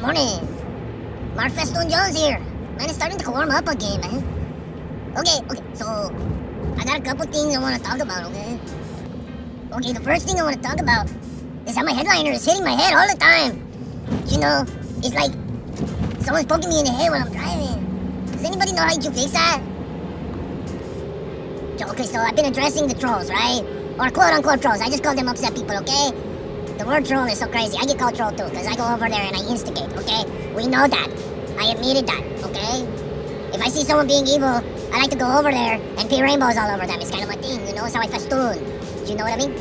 Good morning. Mark Festoon Jones here. Man, it's starting to warm up again, man. Okay, so I got a couple things I want to talk about, okay? Okay, the first thing I want to talk about is how my headliner is hitting my head all the time. You know, it's like someone's poking me in the head when I'm driving. Does anybody know how you fix that? Okay, so I've been addressing the trolls, right? Or quote-unquote trolls. I just call them upset people, okay? The word troll is so crazy. I get called troll too, because I go over there and I instigate, okay? We know that. I admitted that, okay? If I see someone being evil, I like to go over there and pee rainbows all over them. It's kind of my thing, you know? It's how I festoon. Do you know what I mean?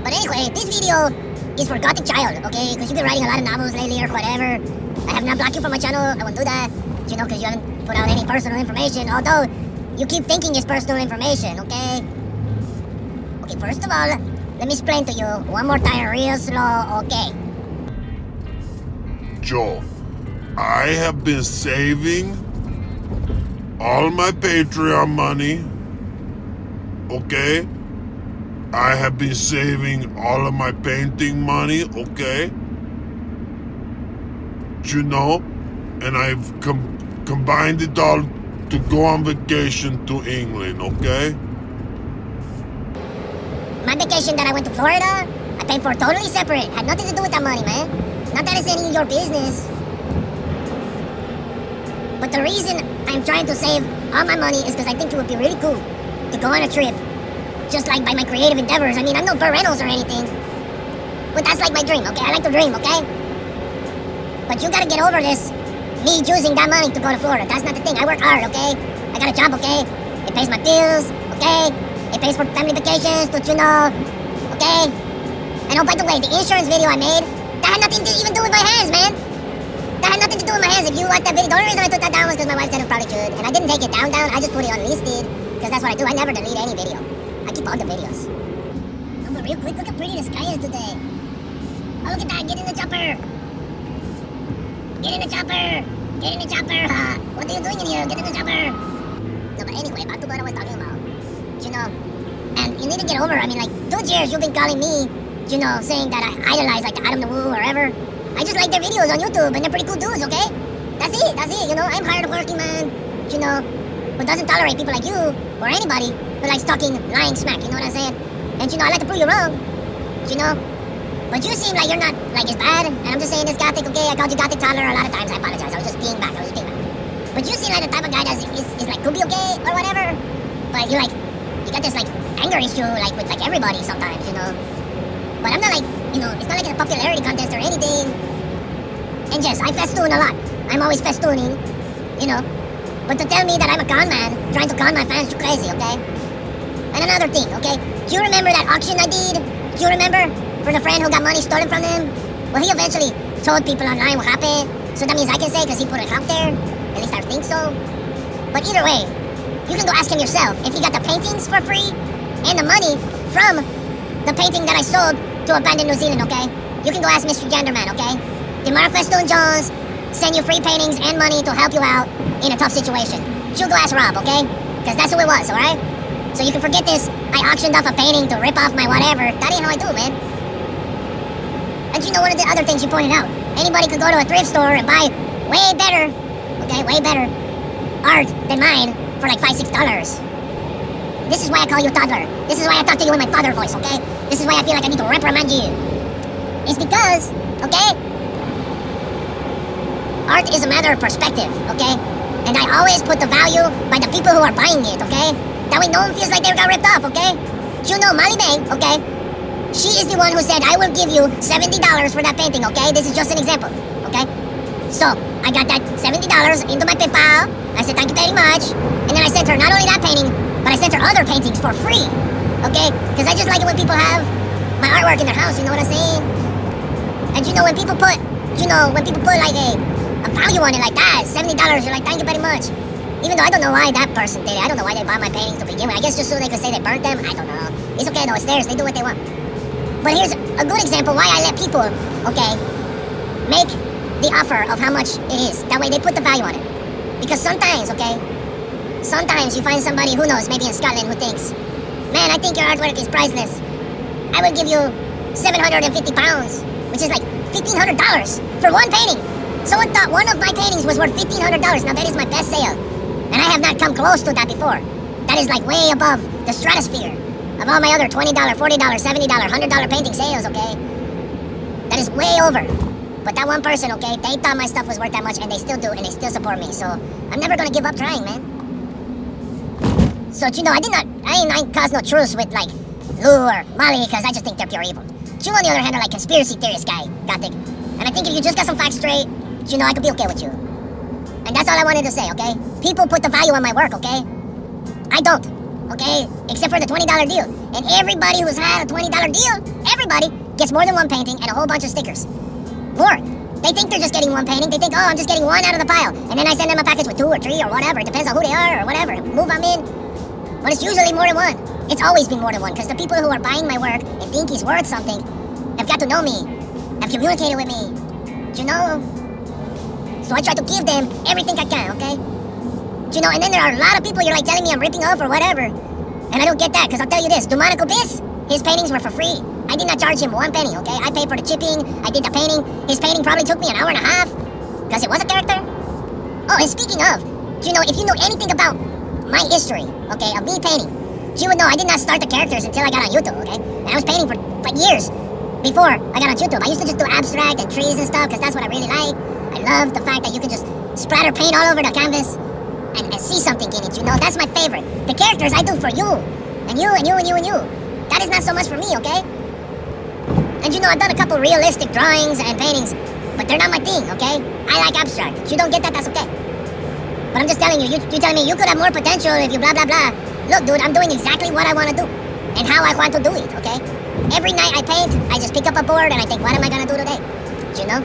But anyway, this video is for Gothic Child, okay? Because you've been writing a lot of novels lately or whatever. I have not blocked you from my channel. I won't do that, you know, because you haven't put out any personal information. Although, you keep thinking it's personal information, okay? Okay, first of all, let me explain to you one more time real slow, okay? Joe, I have been saving all my Patreon money, okay? I have been saving all of my painting money, okay? You know, and I've combined it all to go on vacation to England, okay? My vacation that I went to Florida, I paid for totally separate. Had nothing to do with that money, man. Not that it's any of your business. But the reason I'm trying to save all my money is because I think it would be really cool to go on a trip. Just like by my creative endeavors. I mean, I'm no Burt Reynolds or anything. But that's like my dream, okay? I like to dream, okay? But you gotta get over this. Me choosing that money to go to Florida. That's not the thing. I work hard, okay? I got a job, okay? It pays my bills, okay? It pays for family vacations, don't you know? Okay? And oh, by the way, the insurance video I made, that had nothing to even do with my hands, man. That had nothing to do with my hands. If you watch that video, the only reason I took that down was because my wife said it probably should. And I didn't take it down. I just put it unlisted. Because that's what I do. I never delete any video. I keep all the videos. No, but real quick, look how pretty the sky is today. Oh, look at that. Get in the chopper. Get in the chopper. Get in the chopper. What are you doing in here? Get in the chopper. No, but anyway, back to what I was talking about. You know, and you need to get over, I mean, like, 2 years you've been calling me, you know, saying that I idolize, like, Adam the Woo or whatever. I just like their videos on YouTube, and they're pretty cool dudes, okay? That's it, you know? I'm hard-working man, you know, who doesn't tolerate people like you, or anybody, who likes talking, lying smack, you know what I'm saying? And, you know, I like to prove you wrong, you know? But you seem like you're not, like, as bad, and I'm just saying this Gothic, okay? I called you Gothic toddler a lot of times, I apologize, I was just being back. But you seem like the type of guy that is like, could be okay, or whatever, but you're like, you got this, like, anger issue, like, with, like, everybody sometimes, you know? But I'm not, like, you know, it's not like a popularity contest or anything. And yes, I festoon a lot. I'm always festooning, you know? But to tell me that I'm a con man, trying to con my fans, you're crazy, okay? And another thing, okay? Do you remember that auction I did? Do you remember? For the friend who got money stolen from him? Well, he eventually told people online what happened. So that means I can say, because he put it out there. At least I think so. But either way, you can go ask him yourself if he got the paintings for free and the money from the painting that I sold to Abandoned New Zealand, okay? You can go ask Mr. Genderman, okay? Did Mark Festoon Jones send you free paintings and money to help you out in a tough situation? You go ask Rob, okay? Because that's who it was, alright? So you can forget this, I auctioned off a painting to rip off my whatever. That ain't how I do, man. And you know one of the other things you pointed out, anybody could go to a thrift store and buy way better, okay, way better art than mine for like $5, $6. This is why I call you toddler. This is why I talk to you in my father voice, okay? This is why I feel like I need to reprimand you. It's because, okay? Art is a matter of perspective, okay? And I always put the value by the people who are buying it, okay? That way no one feels like they got ripped off, okay? You know Molly May, okay? She is the one who said, I will give you $70 for that painting, okay? This is just an example, okay? So, I got that $70 into my PayPal. I said, thank you very much. And then I sent her not only that painting, but I sent her other paintings for free. Okay? Because I just like it when people have my artwork in their house, you know what I'm saying? And you know, when people put, like a value on it like that, $70, you're like, thank you very much. Even though I don't know why that person did it. I don't know why they bought my paintings to begin with. I guess just so they could say they burnt them. I don't know. It's okay though, it's theirs. They do what they want. But here's a good example why I let people, okay, make the offer of how much it is. That way they put the value on it. Because sometimes, okay, sometimes you find somebody who knows, maybe in Scotland, who thinks, man, I think your artwork is priceless. I will give you £750, which is like $1,500 for one painting. Someone thought one of my paintings was worth $1,500. Now that is my best sale. And I have not come close to that before. That is like way above the stratosphere of all my other $20, $40, $70, $100 painting sales, okay? That is way over. But that one person, okay, they thought my stuff was worth that much, and they still do, and they still support me. So I'm never gonna give up trying, man. So, you know, I ain't caused no truce with, like, Lou or Molly, because I just think they're pure evil. You, on the other hand, are like conspiracy theorist guy, Gothic. And I think if you just got some facts straight, you know, I could be okay with you. And that's all I wanted to say, okay? People put the value on my work, okay? I don't, okay? Except for the $20 deal. And everybody who's had a $20 deal, everybody gets more than one painting and a whole bunch of stickers. More. They think they're just getting one painting. They think, oh, I'm just getting one out of the pile. And then I send them a package with 2 or 3 or whatever. It depends on who they are or whatever. Move them in. But it's usually more than one. It's always been more than one. Because the people who are buying my work and think he's worth something have got to know me. Have communicated with me. You know? So I try to give them everything I can, okay? You know, and then there are a lot of people you're like telling me I'm ripping off or whatever. And I don't get that, because I'll tell you this. Demonical Piss, his paintings were for free. I did not charge him one penny, okay? I paid for the chipping, I did the painting. His painting probably took me an hour and a half, because it was a character. Oh, and speaking of, you know, if you know anything about my history, okay, of me painting, you would know I did not start the characters until I got on YouTube, okay? And I was painting for years before I got on YouTube. I used to just do abstract and trees and stuff, because that's what I really like. I love the fact that you can just splatter paint all over the canvas and see something in it, you know? That's my favorite. The characters I do for you, and you, and you, and you, and you. That is not so much for me, okay? And you know, I've done a couple realistic drawings and paintings, but they're not my thing, okay? I like abstract. If you don't get that, that's okay. But I'm just telling you, you're telling me you could have more potential if you blah, blah, blah. Look, dude, I'm doing exactly what I want to do and how I want to do it, okay? Every night I paint, I just pick up a board and I think, what am I going to do today? You know?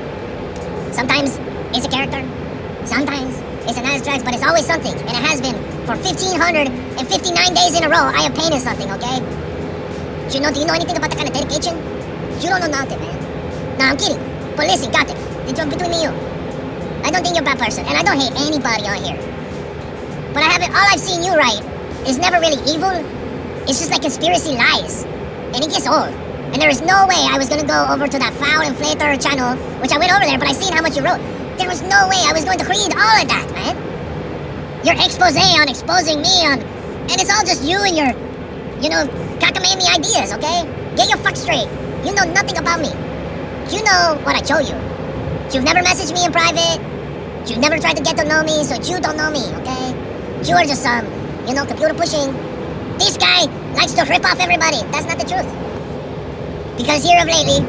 Sometimes it's a character. Sometimes it's an abstract, but it's always something. And it has been for 1,559 days in a row, I have painted something, okay? Do you know anything about that kind of dedication? You don't know nothing, man. No, I'm kidding. But listen, Gothic, between me and you, I don't think you're a bad person, and I don't hate anybody on here. But all I've seen you write is never really evil. It's just like conspiracy lies. And it gets old. And there is no way I was gonna go over to that foul inflator channel, which I went over there, but I seen how much you wrote. There was no way I was going to read all of that, man. Your expose on exposing me on, and it's all just you and your, you know, cockamamie ideas, okay? Get your fuck straight. You know nothing about me. You know what I show you. You've never messaged me in private. You've never tried to get to know me, so you don't know me, okay? You are just some, you know, computer pushing. This guy likes to rip off everybody. That's not the truth. Because here of lately,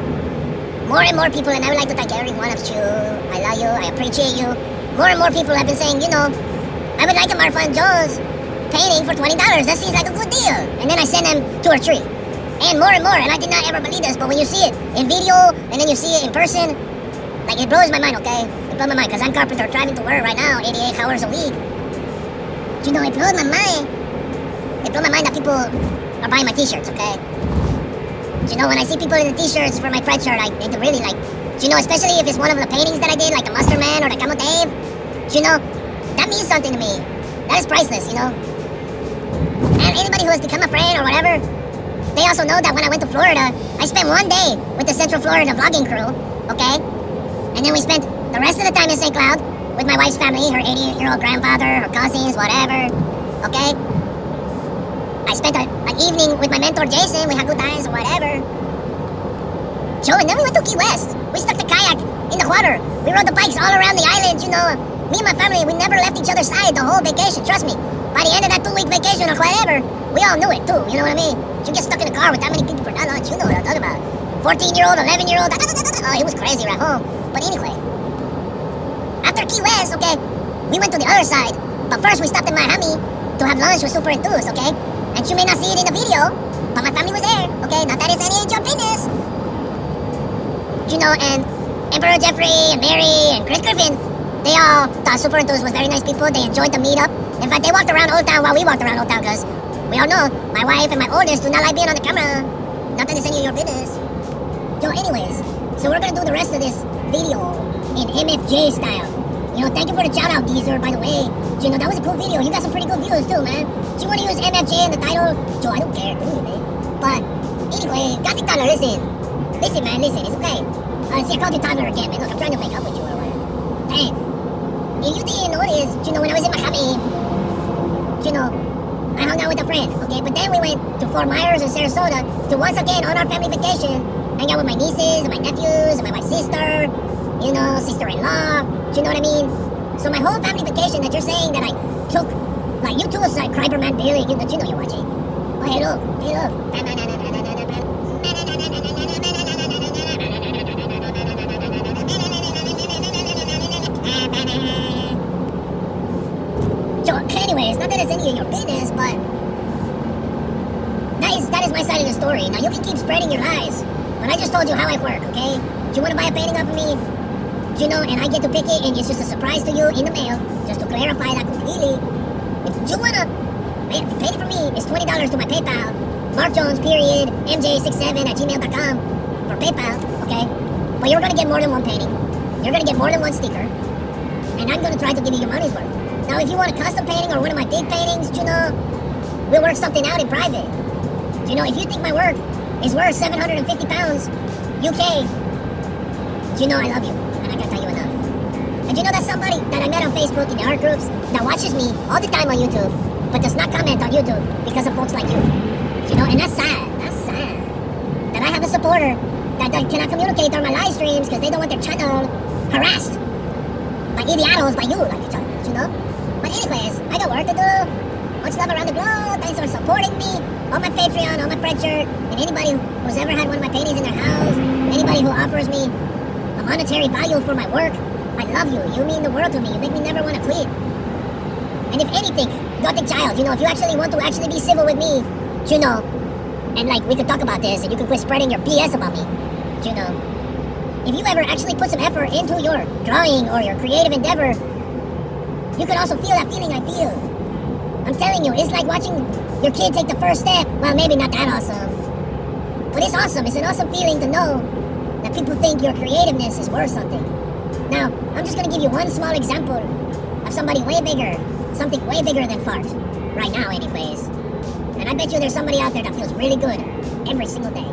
more and more people, and I would like to thank every one of you. I love you. I appreciate you. More and more people have been saying, you know, I would like a Marfa and Joe's painting for $20. That seems like a good deal. And then I send them 2 or 3. And more, and I did not ever believe this, but when you see it in video, and then you see it in person, like, it blows my mind, okay? It blows my mind, because I'm carpenter driving to work right now, 88 hours a week. You know, it blows my mind. It blows my mind that people are buying my t-shirts, okay? You know, when I see people in the t-shirts for my Pred shirt, it really, like, you know, especially if it's one of the paintings that I did, like the Mustard Man or the Camo Dave, you know, that means something to me. That is priceless, you know? And anybody who has become a friend or whatever, they also know that when I went to Florida, I spent one day with the Central Florida vlogging crew, okay? And then we spent the rest of the time in St. Cloud with my wife's family, her 88-year-old grandfather, her cousins, whatever, okay? I spent an evening with my mentor, Jason. We had good times or whatever. Joe, and then we went to Key West. We stuck the kayak in the water. We rode the bikes all around the island, you know. Me and my family, we never left each other's side the whole vacation, trust me. By the end of that 2-week vacation or whatever, we all knew it too, you know what I mean? You get stuck in a car with that many people for that long, you know what I'm talking about. 14-year-old, 11-year-old, oh, it was crazy right home. But anyway, after Key West, okay, we went to the other side. But first we stopped in Miami to have lunch with Super Enthused, okay? And you may not see it in the video, but my family was there, okay? Not that it's any of your business. You know, and Emperor Jeffrey and Mary and Chris Griffin, they all thought Super Enthused was very nice people. They enjoyed the meetup. In fact, they walked around Old Town while we walked around Old Town, because we all know my wife and my oldest do not like being on the camera. Not that it's any of your business. So anyways, so we're gonna do the rest of this video in MFJ style. You know, thank you for the shout out, Geezer, by the way. You know, that was a cool video. You got some pretty good views too, man. Do you want to use MFJ in the title? Joe, I don't care, do you, man? But anyway, Gothic Dollar, listen. Listen, man, listen, it's okay. See, I called you toddler again, man. Look, I'm trying to make up with you or whatever. Hey, if you didn't notice, you know, when I was in Miami, you know, I hung out with a friend, okay? But then we went to Fort Myers and Sarasota to once again, on our family vacation, hang out with my nieces and my nephews and my sister, you know, sister-in-law, you know what I mean? So my whole family vacation that you're saying that I took, like, you two was like Kryberman Billy, you know you're watching. Oh, hey, look, hey, look. So, anyways, not that it's any of your business, but that is my side of the story. Now, you can keep spreading your lies, but I just told you how I work, okay? Do you want to buy a painting off of me? Do you know, and I get to pick it, and it's just a surprise to you in the mail, just to clarify that completely. If you want to pay it for me, it's $20 to my PayPal, markjones.mj67@gmail.com for PayPal, okay? But you're going to get more than one painting. You're going to get more than one sticker, and I'm going to try to give you your money's worth. Now, if you want a custom painting or one of my big paintings, you know, we'll work something out in private. You know, if you think my work is worth 750 pounds, UK, you know I love you, and I can't tell you enough. And you know that's somebody that I met on Facebook in the art groups that watches me all the time on YouTube, but does not comment on YouTube because of folks like you. You know, and that's sad. That's sad. That I have a supporter that cannot communicate on my live streams because they don't want their channel harassed by idiotos, by you, like you know? But anyways, I got work to do. Much love around the globe. Thanks for supporting me on my Patreon, on my Spreadshirt, and anybody who's ever had one of my paintings in their house, anybody who offers me a monetary value for my work, I love you. You mean the world to me. You make me never want to quit. And if anything, Gothic child, you know, if you actually want to actually be civil with me, you know, and like we could talk about this, and you could quit spreading your BS about me, you know, if you ever actually put some effort into your drawing or your creative endeavor, you could also feel that feeling I feel. I'm telling you, it's like watching your kid take the first step. Well, maybe not that awesome, but it's awesome. It's an awesome feeling to know that people think your creativeness is worth something. Now, I'm just gonna give you one small example of somebody way bigger, something way bigger than fart, right now anyways. And I bet you there's somebody out there that feels really good every single day.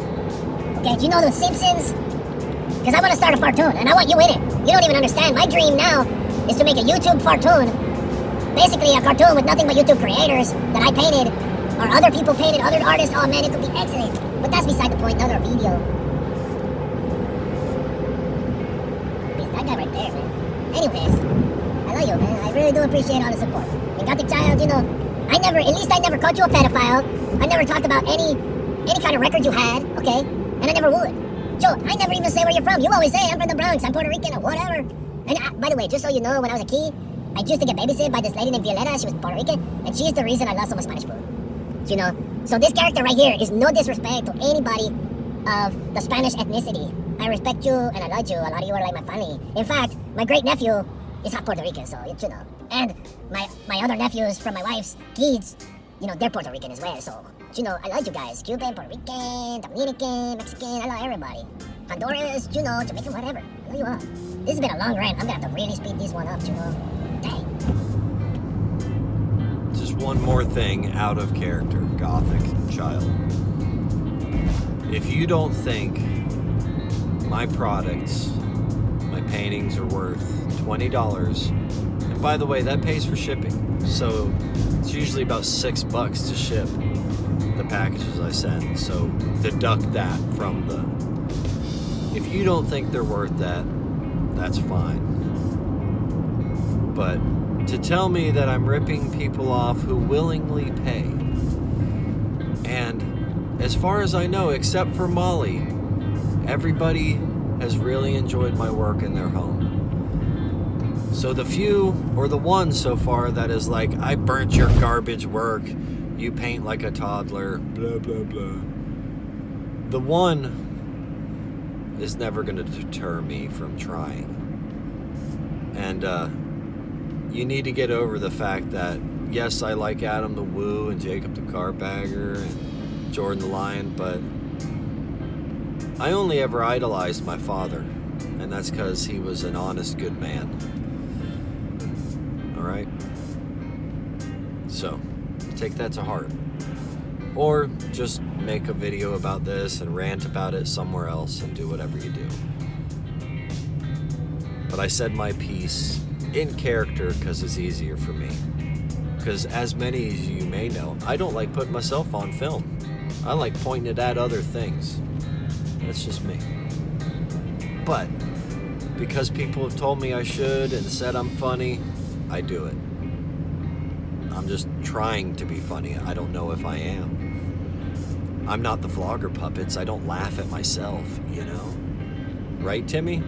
Okay, do you know The Simpsons? Because I want to start a fartoon, and I want you in it. You don't even understand. My dream now is to make a YouTube fartoon. Basically a cartoon with nothing but YouTube creators that I painted, or other people painted, other artists. Oh man, it could be excellent. But that's beside the point, another video. That guy right there, man. Anyways, I love you, man. I really do appreciate all the support. And Gothic child, you know, I never called you a pedophile. I never talked about any kind of record you had, okay? And I never would. Joe, I never even say where you're from. You always say, I'm from the Bronx, I'm Puerto Rican, or whatever. And by the way, just so you know, when I was a kid, I used to get babysit by this lady named Violeta. She was Puerto Rican, and she's the reason I love so much Spanish food. You know? So this character right here is no disrespect to anybody of the Spanish ethnicity. I respect you, and I love you. A lot of you are like my family. In fact, my great-nephew is half Puerto Rican, so, you know. And my other nephews from my wife's kids, you know, they're Puerto Rican as well, so, you know, I love you guys. Cuban, Puerto Rican, Dominican, Mexican, I love everybody. Honduras, you know, Jamaican, whatever. I love you all. This has been a long rant. I'm gonna have to really speed this one up, you know. Dang. Just one more thing out of character, Gothic child. If you don't think my products, my paintings are worth $20, and by the way, that pays for shipping, so it's usually about $6 to ship the packages I send, so deduct that from the... If you don't think they're worth that, that's fine. But to tell me that I'm ripping people off who willingly pay, and as far as I know, except for Molly, everybody has really enjoyed my work in their home. So the few, or the one so far that is like, I burnt your garbage work, you paint like a toddler, blah, blah, blah. The one is never going to deter me from trying. And you need to get over the fact that, yes, I like Adam the Woo and Jacob the Cartbagger and Jordan the Lion, but I only ever idolized my father, and that's because he was an honest, good man. Alright? So, take that to heart. Or just make a video about this and rant about it somewhere else and do whatever you do. But I said my piece in character because it's easier for me. Because as many as you may know, I don't like putting myself on film. I like pointing it at other things. That's just me. But because people have told me I should and said I'm funny, I do it. I'm just trying to be funny. I don't know if I am. I'm not the vlogger puppets. I don't laugh at myself, you know? Right, Timmy?